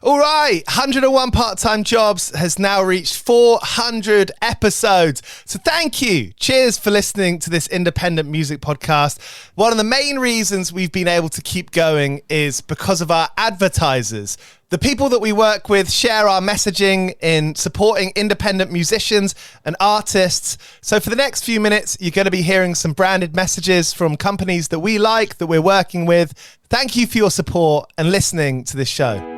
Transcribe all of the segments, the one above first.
All right, 101 Part-Time Jobs has now reached 400 episodes. So thank you. Cheers for listening to this independent music podcast. One of the main reasons we've been able to keep going is because of our advertisers. The people that we work with share our messaging in supporting independent musicians and artists. So for the next few minutes, you're going to be hearing some branded messages from companies that we like, that we're working with. Thank you for your support and listening to this show.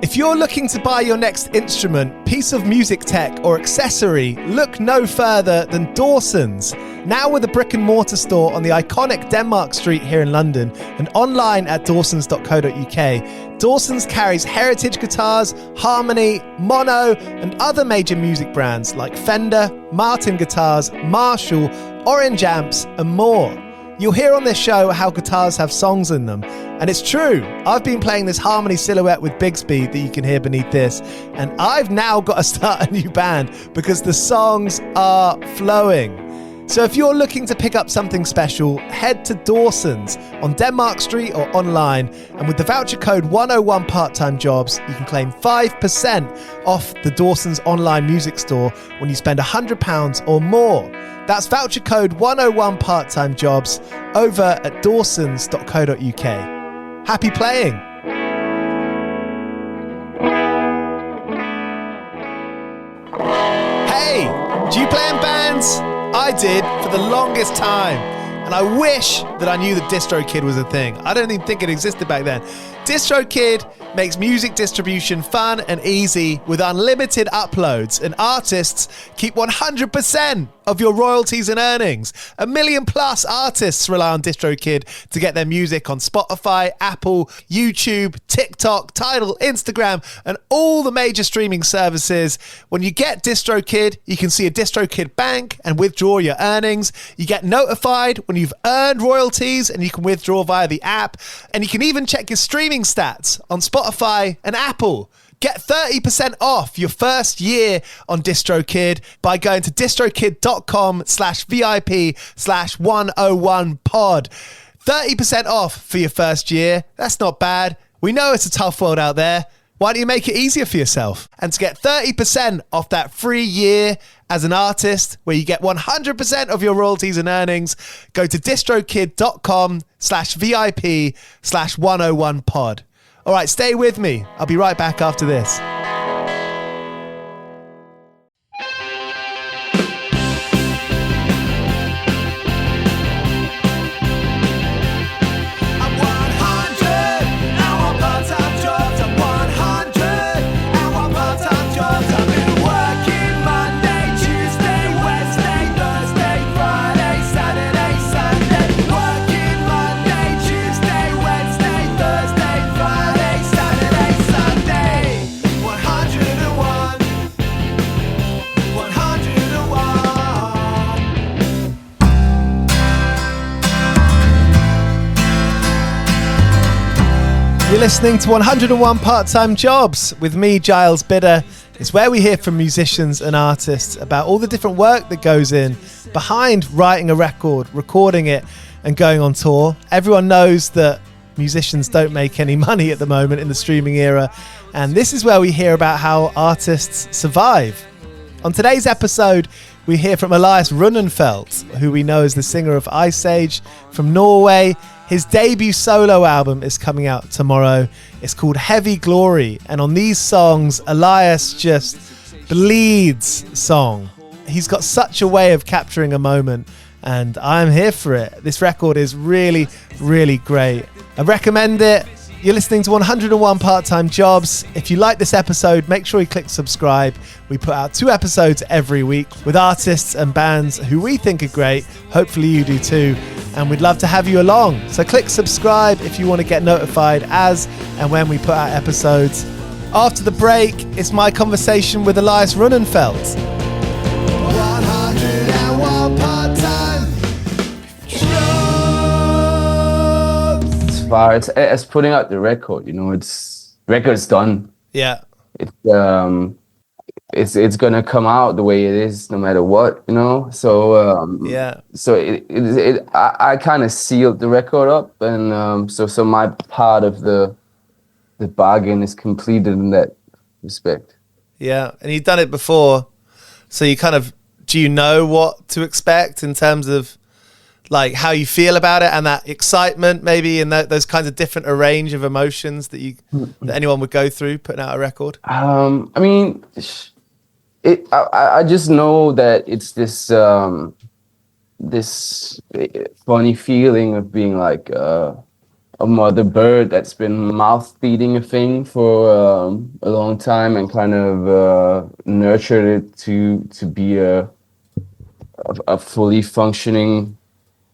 If you're looking to buy your next instrument, piece of music tech or accessory, look no further than Dawson's. Now with a brick and mortar store on the iconic Denmark Street here in London and online at dawsons.co.uk, Dawson's carries heritage guitars, harmony, mono and other major music brands like Fender, Martin guitars, Marshall, Orange amps and more. You'll hear on this show how guitars have songs in them. And it's true. I've been playing this harmony silhouette with Bigsby that you can hear beneath this. And I've now got to start a new band because the songs are flowing. So if you're looking to pick up something special, head to Dawson's on Denmark Street or online. And with the voucher code 101 Part-Time Jobs, you can claim 5% off the Dawson's online music store when you spend £100 or more. That's voucher code 101 Part-Time Jobs over at dawsons.co.uk. Happy playing. Hey, do you play in bands? I did for the longest time. And I wish that I knew that Distrokid was a thing. I don't even think it existed back then. Distrokid makes music distribution fun and easy with unlimited uploads, and artists keep 100% of your royalties and earnings. 1 million plus artists rely on Distrokid to get their music on Spotify, Apple, YouTube, TikTok, Tidal, Instagram, and all the major streaming services. When you get Distrokid, you can see a Distrokid bank and withdraw your earnings. You get notified when you've earned royalties and you can withdraw via the app. And you can even check your streaming stats on Spotify and Apple. Get 30% off your first year on Distrokid by going to distrokid.com/VIP/101pod. 30% off for your first year. That's not bad. We know it's a tough world out there. Why don't you make it easier for yourself? And to get 30% off that free year as an artist, where you get 100% of your royalties and earnings, go to distrokid.com/VIP/101pod. All right, stay with me. I'll be right back after this. You're listening to 101 Part-Time Jobs with me, Giles Bidder. It's where we hear from musicians and artists about all the different work that goes in behind writing a record, recording it, and going on tour. Everyone knows that musicians don't make any money at the moment in the streaming era, and this is where we hear about how artists survive. On today's episode, we hear from Elias Rønnenfelt, who we know as the singer of Iceage from Norway. His debut solo album is coming out tomorrow. It's called Heavy Glory. And on these songs, Elias just bleeds song. He's got such a way of capturing a moment, and I'm here for it. This record is really, really great. I recommend it. You're listening to 101 Part-Time Jobs. If you like this episode, make sure you click subscribe. We put out 2 episodes every week with artists and bands who we think are great. Hopefully you do too. And we'd love to have you along. So click subscribe if you want to get notified as and when we put out episodes. After the break, it's my conversation with Elias Rønnenfelt. 101 Part-Time Jobs. As far as putting out the record, you know, record's done. Yeah. It's gonna come out the way it is, no matter what, you know. So yeah. So I kind of sealed the record up, and so my part of the the bargain is completed in that respect. Yeah, and you've done it before, so you kind of, do you know what to expect in terms of like how you feel about it and that excitement maybe, and those kinds of different a range of emotions that anyone would go through putting out a record? I mean, I just know that it's this funny feeling of being like a mother bird that's been mouth feeding a thing for a long time and kind of nurtured it to be a fully functioning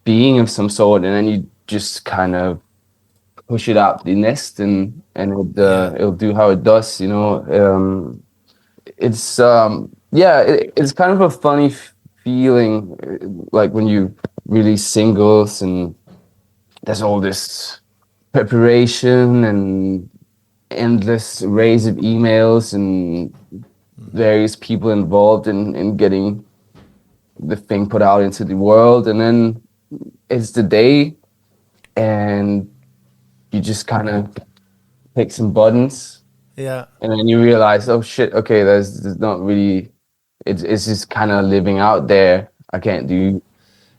being of some sort, and then you just kind of push it out the nest, and it'll do how it does, you know. It's it's kind of a funny feeling, like when you release singles and there's all this preparation and endless arrays of emails and various people involved in getting the thing put out into the world, and then it's the day and you just kind of pick some buttons, Yeah, and then you realize, oh shit, okay, there's not really, it's just kind of living out there. I can't do,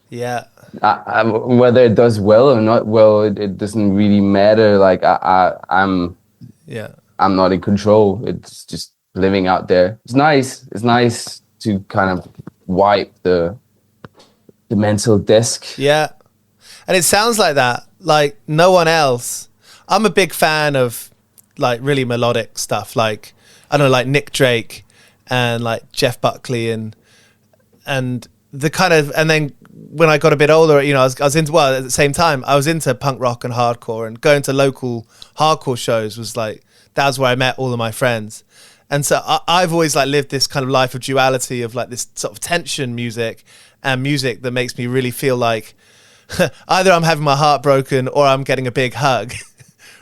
yeah, whether it does well or not well, it doesn't really matter. Like I'm yeah. I'm not in control. It's just living out there. It's nice to kind of wipe the mental desk. Yeah. And it sounds like that, like no one else. I'm a big fan of like really melodic stuff, like I don't know, like Nick Drake and like Jeff Buckley and the kind of, and then when I got a bit older, you know, I was into, well, at the same time, I was into punk rock and hardcore, and going to local hardcore shows was like, that was where I met all of my friends. And so I've always like lived this kind of life of duality of like this sort of tension music and music that makes me really feel like either I'm having my heart broken or I'm getting a big hug,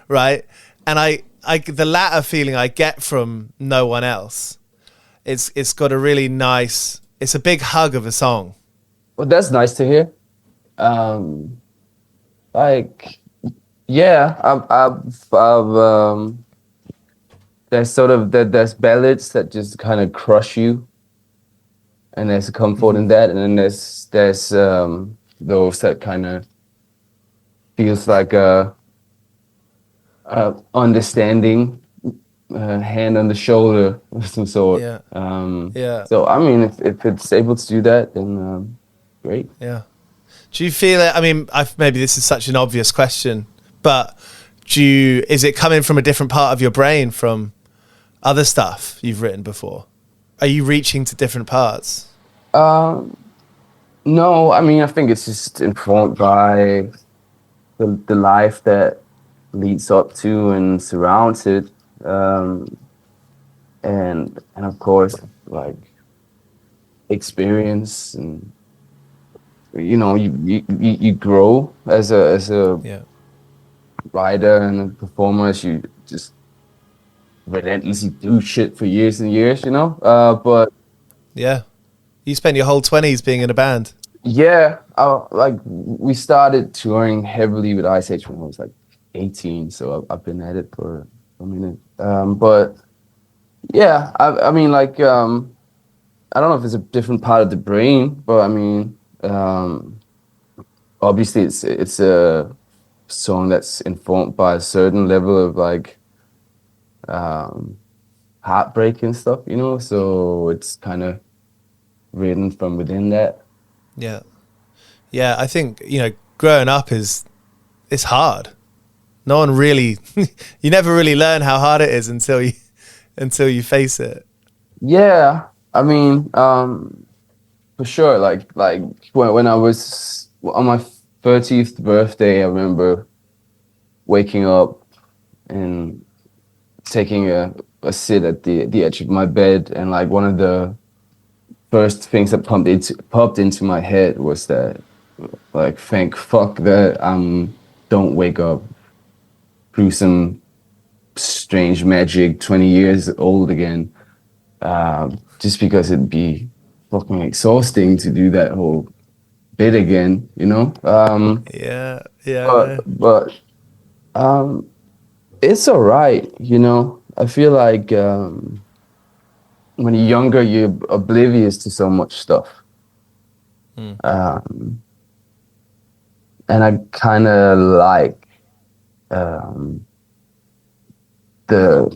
right? And I the latter feeling I get from No One Else, it's got a really nice, it's a big hug of a song. Well, that's nice to hear. Like, yeah, I've there's sort of there's ballads that just kind of crush you, and there's a comfort in that, and then there's those that kind of feels like a understanding, hand on the shoulder of some sort. Yeah. Yeah. So I mean, if it's able to do that, then great. Yeah. Do you feel it? I mean, maybe this is such an obvious question, but is it coming from a different part of your brain from other stuff you've written before? Are you reaching to different parts? No, I mean, I think it's just informed by the life that leads up to and surrounds it, and of course, like experience, and you know, you grow as a Yeah. writer and a performer as you just relentlessly do shit for years and years, you know. But Yeah. You spent your whole 20s being in a band. yeah, like we started touring heavily with Iceage when I was like 18, so I've been at it for a minute. But yeah, I mean, like, I don't know if it's a different part of the brain, but I mean, obviously it's a song that's informed by a certain level of like heartbreak and stuff, you know, so it's kind of written from within that. Yeah. Yeah, I think, you know, growing up it's hard. No one really, you never really learn how hard it is until you face it. Yeah, I mean, for sure, like when I was on my 30th birthday, I remember waking up and taking a sit at the edge of my bed, and like one of the first things that popped into my head was that, like, thank fuck that don't wake up through some strange magic 20 years old again, just because it'd be fucking exhausting to do that whole bit again, you know. Yeah, yeah. But It's all right, you know. I feel like when you're younger, you're oblivious to so much stuff. Um, and I kind of like um, the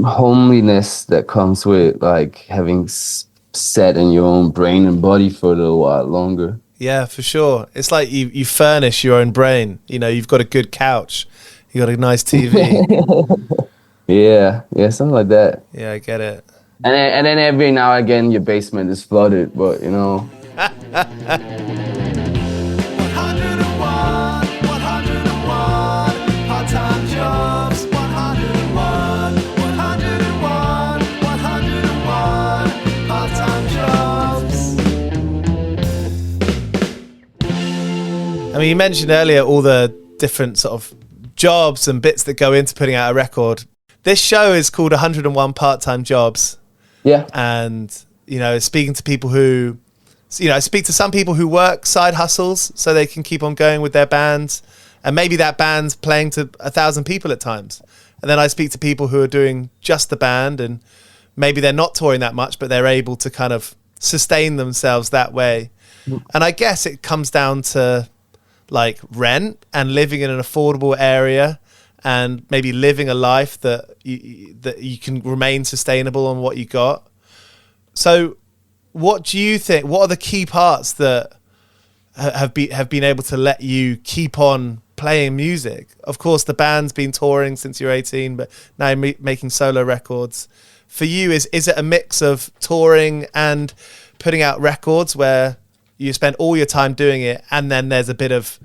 homeliness that comes with like having sat in your own brain and body for a little while longer. Yeah, for sure. It's like you furnish your own brain. You know, you've got a good couch, you got a nice TV. Yeah, something like that. Yeah, I get it. And then every now and again, your basement is flooded, but you know. 101, 101 part-time jobs. 101, 101, 101 part-time jobs. I mean, you mentioned earlier all the different sort of jobs and bits that go into putting out a record. This show is called 101 Part-Time Jobs. Yeah. And, you know, speaking to people who, you know, I speak to some people who work side hustles so they can keep on going with their bands. And maybe that band's playing to 1,000 people at times. And then I speak to people who are doing just the band and maybe they're not touring that much, but they're able to kind of sustain themselves that way. And I guess it comes down to like rent and living in an affordable area and maybe living a life that you can remain sustainable on what you got. So what do you think, what are the key parts that have been able to let you keep on playing music? Of course, the band's been touring since you're 18, but now you're making solo records. For you, is it a mix of touring and putting out records where you spend all your time doing it and then there's a bit of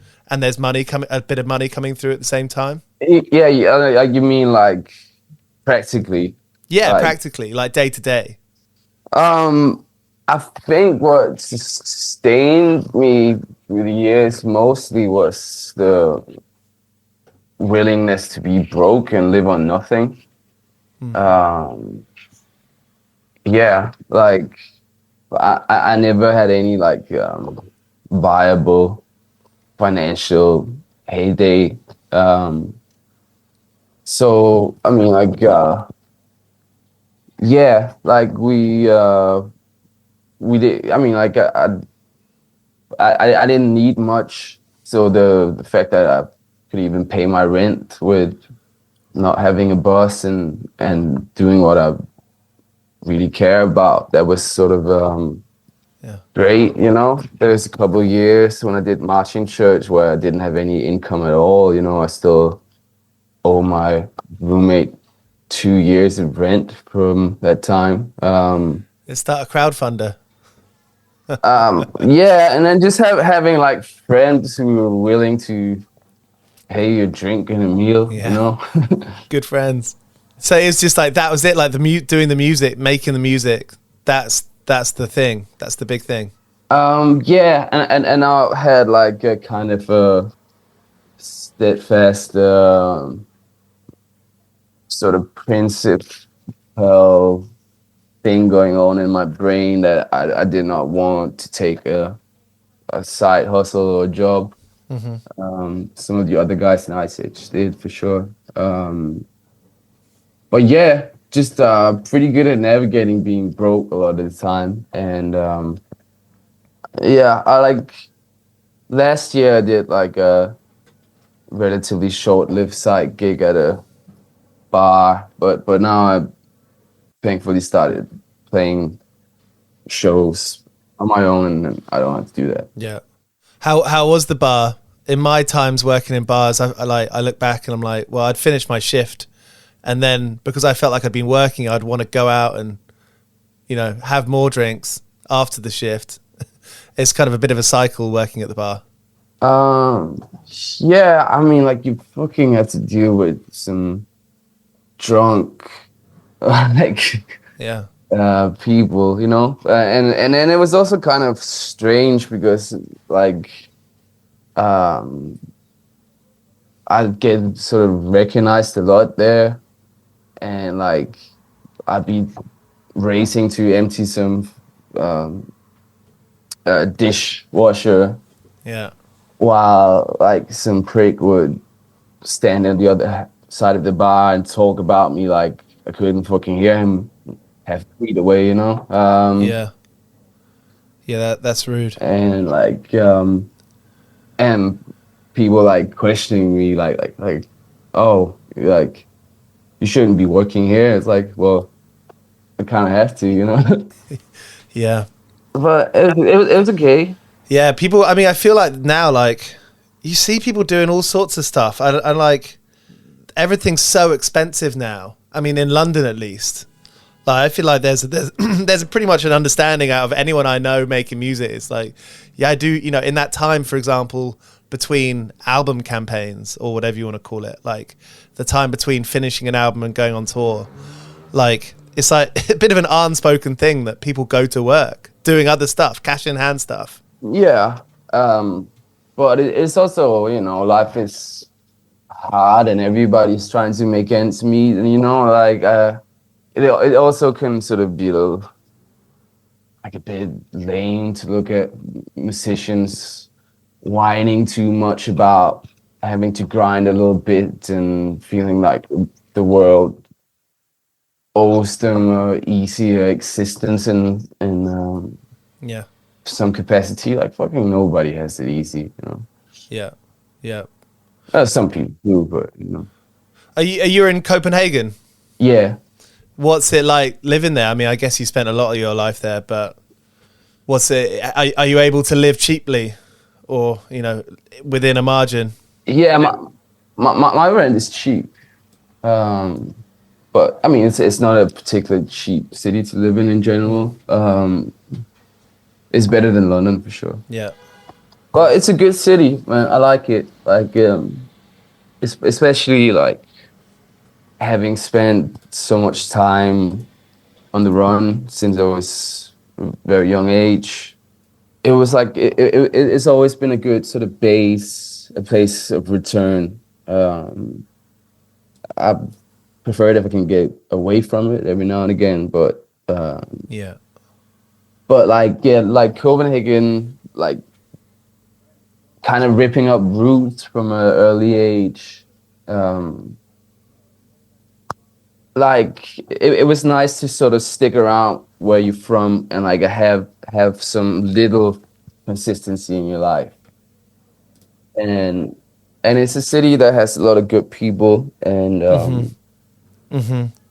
money coming through at the same time? Yeah, you mean like practically? Yeah, like, practically, like day to day. I think what sustained me through the years mostly was the willingness to be broke and live on nothing. Yeah, like I never had any like viable financial heyday. So I mean, like, yeah, like we did. I mean, like, I didn't need much. So the fact that I could even pay my rent with not having a boss and doing what I really care about, that was sort of great, you know. There was a couple of years when I did marching church where I didn't have any income at all. You know, I still owe my roommate 2 years of rent from that time. Let's start a crowdfunder. Yeah, and then just having like friends who were willing to pay your drink and a meal, you know. Good friends. So it's just like that was it, like doing the music, making the music. That's the thing. That's the big thing. Yeah, and I had like a kind of a steadfast sort of principle thing going on in my brain that I did not want to take a side hustle or job. Some of the other guys in Iceage did for sure. But yeah, just pretty good at navigating being broke a lot of the time. And yeah, I like last year I did like a relatively short-lived side gig at a bar, but now I thankfully started playing shows on my own and I don't have to do that. Yeah. How was the bar? In my times working in bars, I look back and I'm like, well, I'd finish my shift. And then because I felt like I'd been working, I'd want to go out and, you know, have more drinks after the shift. It's kind of a bit of a cycle working at the bar. Yeah, I mean, like you fucking have to deal with some drunk, people, you know, and then it was also kind of strange because like, I'd get sort of recognized a lot there. And like, I'd be racing to empty some dishwasher. Yeah. While like some prick would stand on the other side of the bar and talk about me like I couldn't fucking hear him half feet away, you know. Yeah. Yeah, that's rude. And like and people like questioning me like oh, like you shouldn't be working here. It's like, well, I kind of have to, you know. Yeah. But it was okay. Yeah, people, I mean, I feel like now, like, you see people doing all sorts of stuff. And like, everything's so expensive now. I mean, in London at least. Like, I feel like there's there's a pretty much an understanding out of anyone I know making music. It's like, yeah, I do, you know, in that time, for example, between album campaigns or whatever you want to call it, like the time between finishing an album and going on tour, like, it's like a bit of an unspoken thing that people go to work doing other stuff, cash in hand stuff. Yeah. But it's also, you know, life is hard and everybody's trying to make ends meet, and you know, like it also can sort of be like a bit lame to look at musicians whining too much about having to grind a little bit and feeling like the world owes them a easier existence in Yeah. some capacity. Like fucking nobody has it easy, you know. Yeah. Yeah. Some people do, but you know. Are you in Copenhagen? Yeah. What's it like living there? I mean, I guess you spent a lot of your life there, but what's it? Are you able to live cheaply, or you know, within a margin? Yeah, my rent is cheap. But I mean, it's not a particularly cheap city to live in general. It's better than London for sure. Yeah. But it's a good city, man. I like it. Like, especially like having spent so much time on the run since I was a very young age. It was like it's always been a good sort of base, a place of return. I prefer it if I can get away from it every now and again, but Yeah. but like yeah, like Copenhagen, like kind of ripping up roots from an early age. Like it was nice to sort of stick around where you're from and like have some little consistency in your life. And it's a city that has a lot of good people and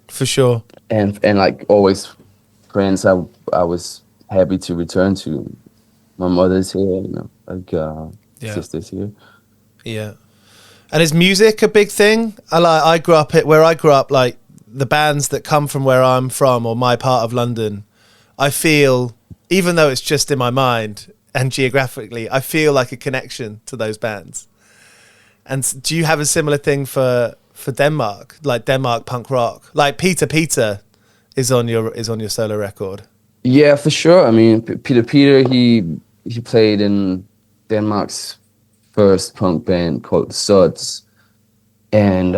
For sure. and like always friends I was happy to return to. My mother's here, you know, like Yeah. sisters here. Yeah. And is music a big thing? I grew up where I grew up, like the bands that come from where I'm from or my part of London, I feel, even though it's just in my mind and geographically, I feel like a connection to those bands. And do you have a similar thing for Denmark, like Denmark punk rock? Like Peter is on your solo record. Yeah, for sure. I mean, Peter, he played in Denmark's first punk band called Suds, and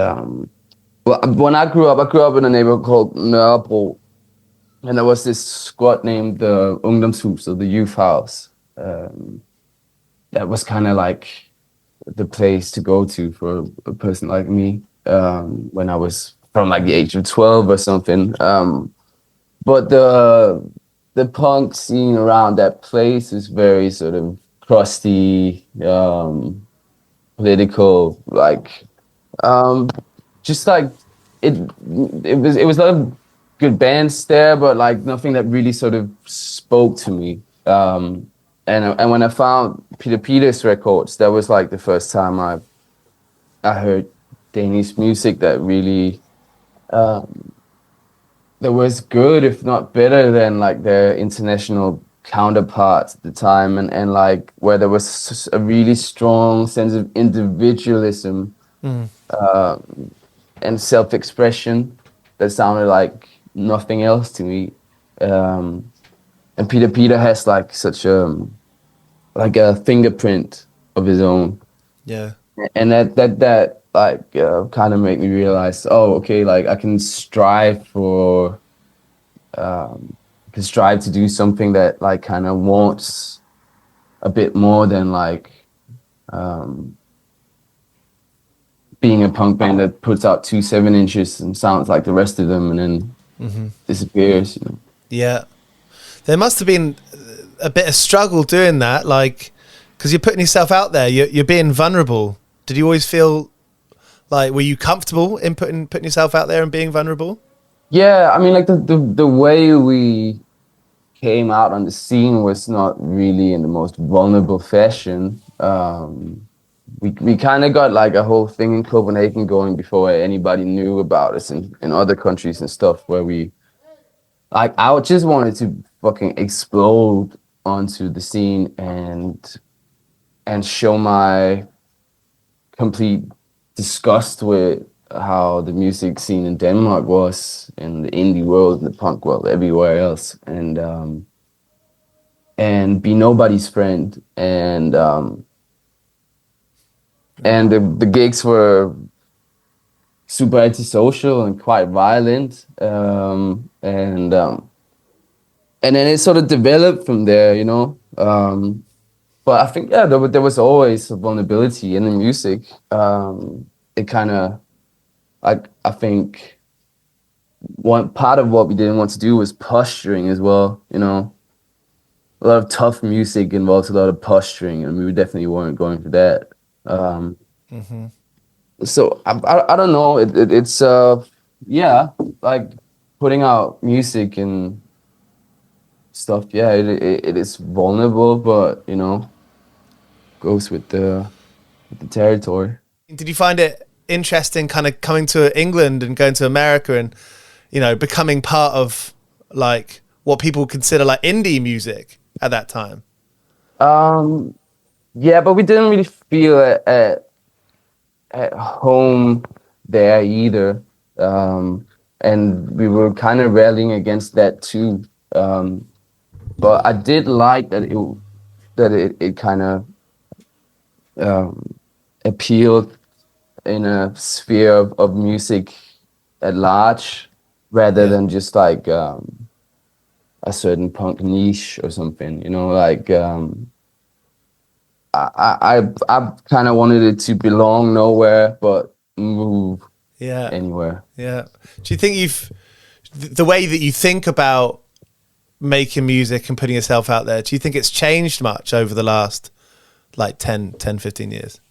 well, when I grew up in a neighborhood called Nørrebro, and there was this squad named the Ungdomshus, or the Youth House. That was kind of like the place to go to for a person like me when I was from like the age of 12 or something. But the punk scene around that place is very sort of crusty, political, like just like it was a lot of good bands there, but like nothing that really sort of spoke to me. And when I found Peter's records, that was like the first time I heard Danish music that really that was good, if not better than like their international counterparts at the time, and like where there was a really strong sense of individualism and self-expression that sounded like nothing else to me. And Peter has like such like a fingerprint of his own. Yeah. And that like kind of made me realize, oh, okay, like I can strive to do something that like kind of wants a bit more than like being a punk band that puts out 2 7-inches and sounds like the rest of them and then disappears, you know. Yeah. There must have been a bit of struggle doing that, like, because you're putting yourself out there, you're being vulnerable. Did you always feel like, were you comfortable in putting yourself out there and being vulnerable? Yeah, I mean, like the way we came out on the scene was not really in the most vulnerable fashion. We kind of got like a whole thing in Copenhagen going before anybody knew about us in other countries and stuff, where we, like, I just wanted to fucking explode onto the scene and show my complete disgust with how the music scene in Denmark was, in the indie world, in the punk world, everywhere else, and be nobody's friend. And the gigs were super antisocial and quite violent, and then it sort of developed from there, you know. But I think, yeah, there was always a vulnerability in the music. It kind of, like, I think one part of what we didn't want to do was posturing as well, you know. A lot of tough music involves a lot of posturing, and we definitely weren't going for that. So I don't know. It's yeah, like putting out music and stuff. Yeah, it is vulnerable, but you know, goes with the territory. Did you find it interesting kind of coming to England and going to America and, you know, becoming part of like what people consider like indie music at that time? Yeah, but we didn't really feel at home there either. And we were kind of railing against that too. But I did like that it kind of appealed in a sphere of music at large, rather than just like a certain punk niche or something, you know. Like I kind of wanted it to belong nowhere but move anywhere. Yeah. Do you think the way that you think about making music and putting yourself out there, do you think it's changed much over the last like 10, 15 years?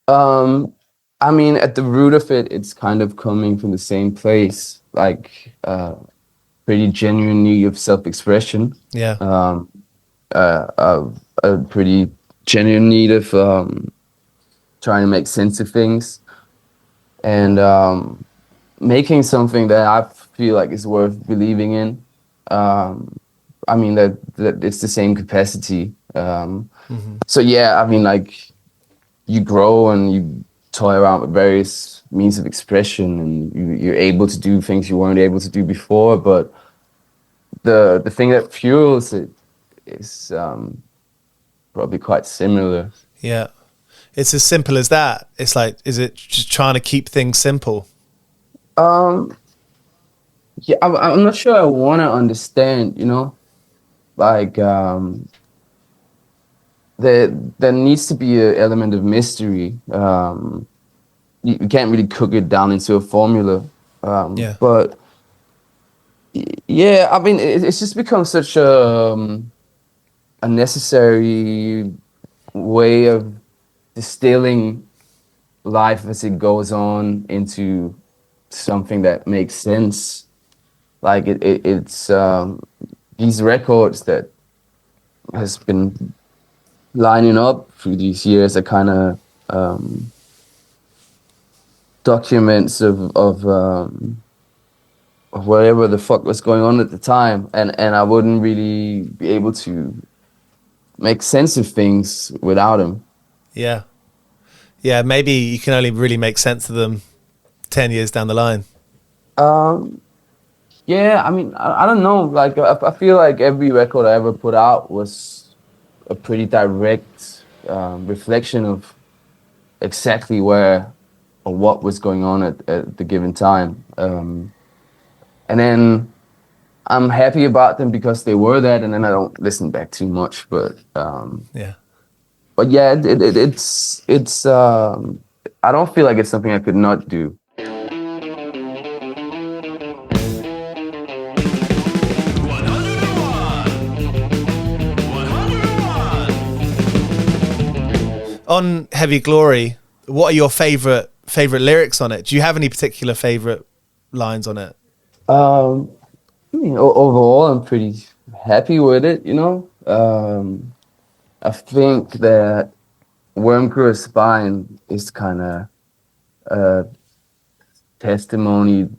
I mean, at the root of it, it's kind of coming from the same place, like pretty genuine need of self-expression. Yeah. A pretty genuine need of trying to make sense of things, and making something that I feel like is worth believing in. I mean, that it's the same capacity. So yeah, I mean, like, you grow and you toy around with various means of expression, and you're able to do things you weren't able to do before. But the thing that fuels it is probably quite similar. Yeah. It's as simple as that. It's like, is it just trying to keep things simple? Yeah, I'm not sure I want to understand, you know, like there needs to be an element of mystery. You can't really cook it down into a formula. But yeah, I mean, it's just become such a necessary way of distilling life as it goes on into something that makes sense. Like it's these records that has been lining up through these years are kind of documents of whatever the fuck was going on at the time, and I wouldn't really be able to make sense of things without him. Yeah. Yeah, maybe you can only really make sense of them 10 years down the line. Yeah, I mean, I don't know. Like, I feel like every record I ever put out was a pretty direct reflection of exactly where or what was going on at the given time. And then I'm happy about them because they were that, and then I don't listen back too much. But yeah. But yeah, it's I don't feel like it's something I could not do. On Heavy Glory, what are your favorite lyrics on it? Do you have any particular favorite lines on it? I mean, overall, I'm pretty happy with it. You know, I think that Worm Grew a Spine is kind of a testimony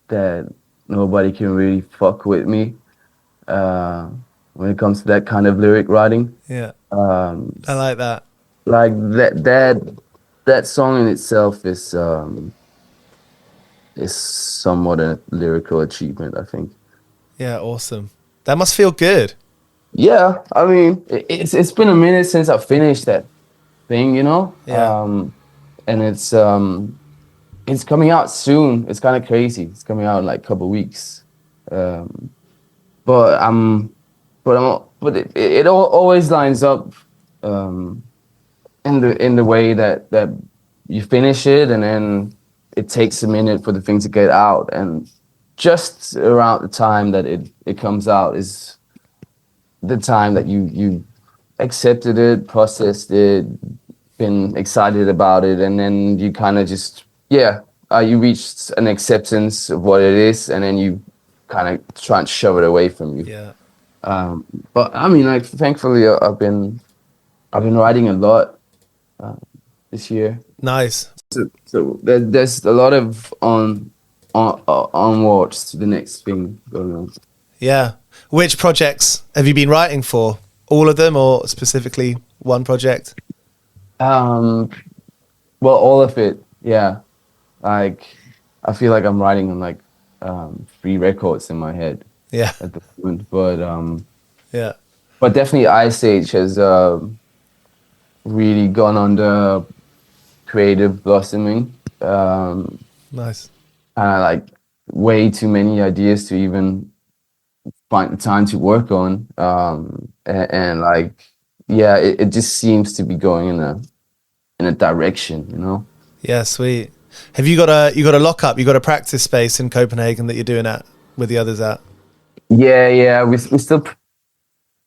that nobody can really fuck with me when it comes to that kind of lyric writing. Yeah, I like that. Like that song in itself is somewhat a lyrical achievement, I think. Yeah, awesome. That must feel good. Yeah, I mean, it's been a minute since I finished that thing, you know. Yeah. And it's coming out soon. It's kind of crazy. It's coming out in like a couple of weeks. But it always lines up in the way that you finish it, and then it takes a minute for the thing to get out, and just around the time that it comes out is the time that you accepted it, processed it, been excited about it, and then you kind of just you reach an acceptance of what it is, and then you kind of try and shove it away from you. Yeah. But I mean, like, thankfully, I've been writing a lot this year. Nice. So there's a lot of onwards to the next thing going on. Yeah. Which projects have you been writing for? All of them, or specifically one project? Well, all of it. Yeah. Like, I feel like I'm writing on like 3 records in my head. Yeah. At the moment, but yeah. But definitely Iceage has really gone under creative blossoming. Nice. Like way too many ideas to even find the time to work on. And like, yeah, it just seems to be going in a direction, you know? Yeah, sweet. Have you got a lock up? You got a practice space in Copenhagen that you're doing at with the others at? Yeah. We're still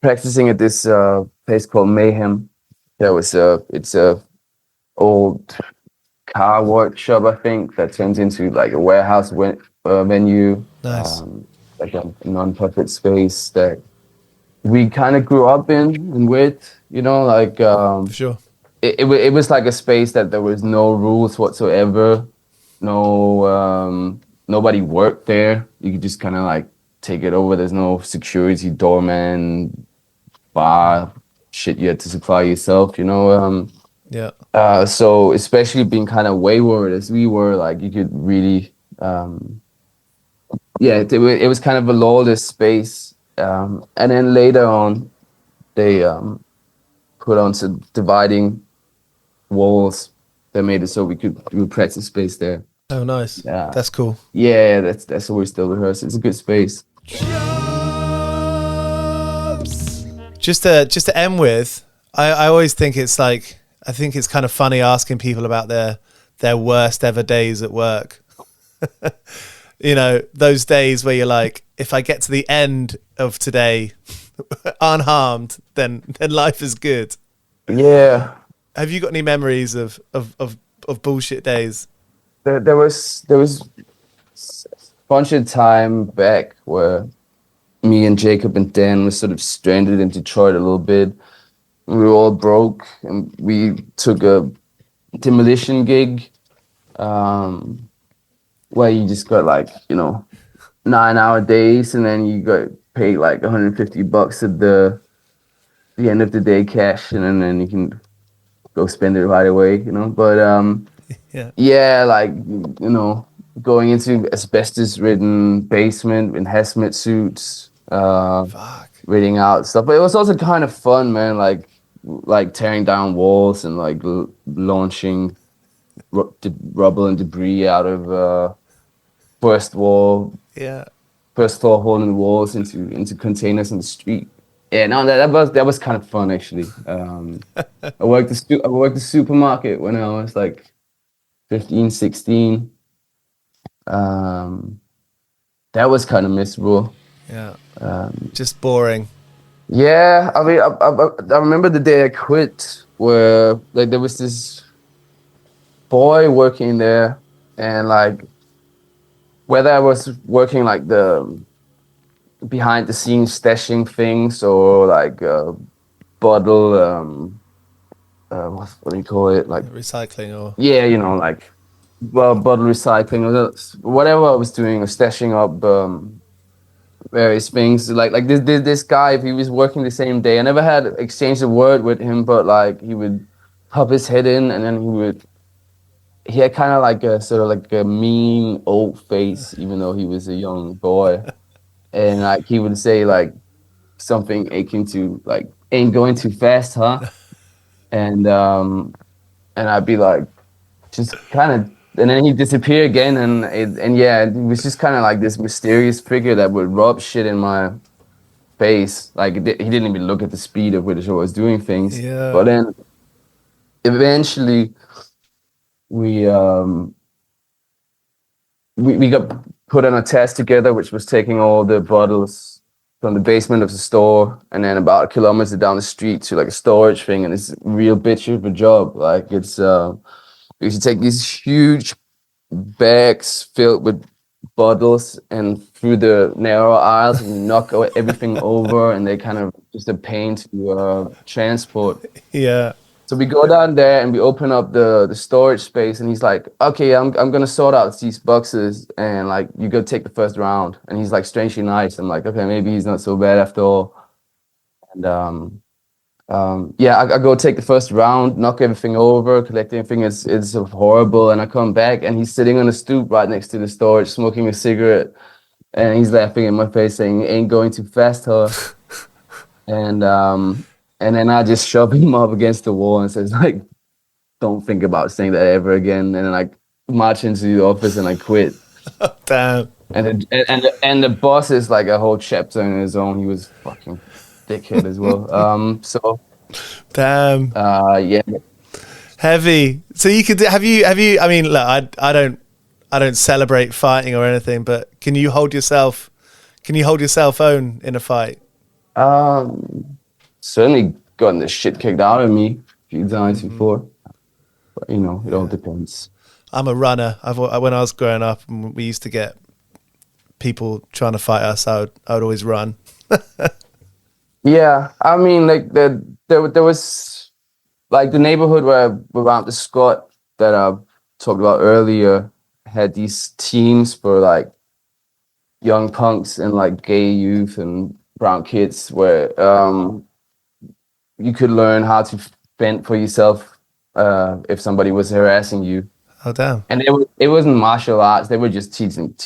practicing at this place called Mayhem. It's a old car workshop, I think, that turns into like a warehouse venue. Nice. Like a non-profit space that we kind of grew up in and with, you know, like For sure. It was like a space that there was no rules whatsoever. No, nobody worked there. You could just kind of like take it over. There's no security, doorman, bar, shit you had to supply yourself, you know. Yeah. So especially being kind of wayward as we were, like, you could really, it was kind of a lawless space. And then later on, they put on some dividing walls that made it so we could practice space there. Oh, nice. Yeah. That's cool. Yeah, that's what we still rehearse. It's a good space. Just to end with, I always think it's like, I think it's kind of funny asking people about their worst ever days at work. You know, those days where you're like, if I get to the end of today unharmed, then life is good. Yeah. Have you got any memories of bullshit days? There was a bunch of time back where me and Jacob and Dan were sort of stranded in Detroit a little bit. We were all broke, and we took a demolition gig where you just got like, you know, 9-hour days, and then you got paid like $150 at the end of the day cash, and then you can go spend it right away, you know. But yeah, like, you know, going into asbestos-ridden basement in hazmat suits, reading out stuff. But it was also kind of fun, man. Like tearing down walls and like launching rubble and debris out of first floor hole in the walls into containers in the street. Yeah, no, that was kind of fun, actually. I worked the supermarket when I was like 15, 16. That was kind of miserable. Yeah. Just boring. Yeah, I mean, I remember the day I quit, where like there was this boy working there, and like whether I was working like the behind the scenes stashing things or like bottle what do you call it, like Recycling or yeah, you know, like bottle recycling or whatever I was doing, or stashing up various things. Like this guy, if he was working the same day, I never had exchanged a word with him, but like he would pop his head in, and then he had kind of like a sort of like a mean old face, even though he was a young boy. And like he would say like something akin to like, "Ain't going too fast, huh?" And I'd be like, just kind of, and then he'd disappear again, and yeah, it was just kind of like this mysterious figure that would rub shit in my face. Like he didn't even look at the speed of which I was doing things. Yeah. But then eventually we got put on a test together, which was taking all the bottles from the basement of the store and then about a kilometer down the street to like a storage thing, and it's a real bitch of a job. Like it's you should take these huge bags filled with bottles and through the narrow aisles and knock everything over, and they kind of just a pain to transport. Yeah. So we go down there and we open up the storage space, and he's like, "Okay, I'm gonna sort out these boxes, and like you go take the first round." And he's like strangely nice. I'm like, okay, maybe he's not so bad after all. And yeah, I go take the first round, knock everything over, collect everything. It's horrible, and I come back, and he's sitting on a stoop right next to the storage, smoking a cigarette, and he's laughing in my face, saying, "Ain't going too fast, huh?" And then I just shove him up against the wall and says like, "Don't think about saying that ever again." And then I march into the office and I quit. Damn. And the boss is like a whole chapter in his own. He was fucking dickhead as well. So damn. Yeah. Heavy. So you could have you I mean, look, I don't celebrate fighting or anything, but can you hold yourself own in a fight? Certainly gotten the shit kicked out of me a few times before, but you know, it all depends. I'm a runner. When I was growing up, and we used to get people trying to fight us, I would always run. Yeah, I mean, like there was like the neighborhood around the Scott that I talked about earlier had these teams for like young punks and like gay youth and brown kids where you could learn how to fend for yourself if somebody was harassing you. Oh damn! And it wasn't martial arts. They were just teaching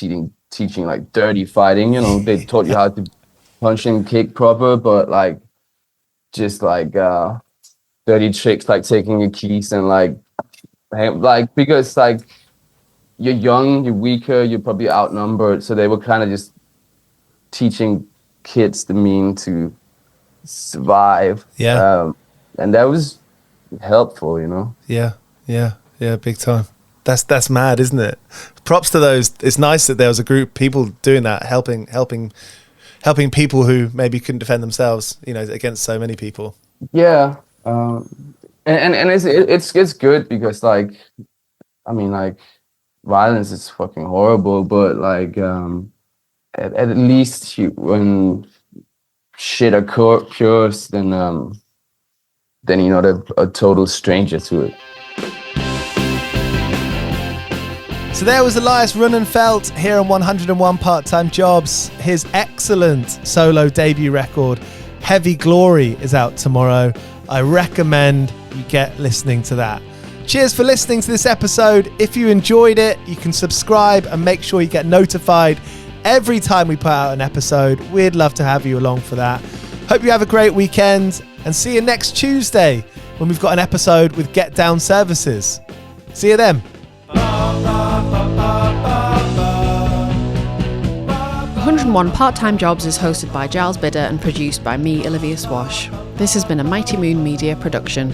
like dirty fighting. You know, they taught you how to punch and kick proper, but like just like dirty tricks like taking your keys and like because like you're young, you're weaker, you're probably outnumbered. So they were kind of just teaching kids the mean to survive. Yeah. And that was helpful, you know. Yeah, big time. That's mad, isn't it? Props to those. It's nice that there was a group of people doing that, helping people who maybe couldn't defend themselves, you know, against so many people. Yeah, and it's good because like, I mean, like, violence is fucking horrible, but like at least when shit occurs, then you're not a total stranger to it. So there was Elias Rønnenfelt here on 101 Part-Time Jobs. His excellent solo debut record, Heavy Glory, is out tomorrow. I recommend you get listening to that. Cheers for listening to this episode. If you enjoyed it, you can subscribe and make sure you get notified every time we put out an episode. We'd love to have you along for that. Hope you have a great weekend and see you next Tuesday when we've got an episode with Get Down Services. See you then. 101 Part-Time Jobs is hosted by Giles Bidder and produced by me, Olivia Swash. This has been a Mighty Moon Media production.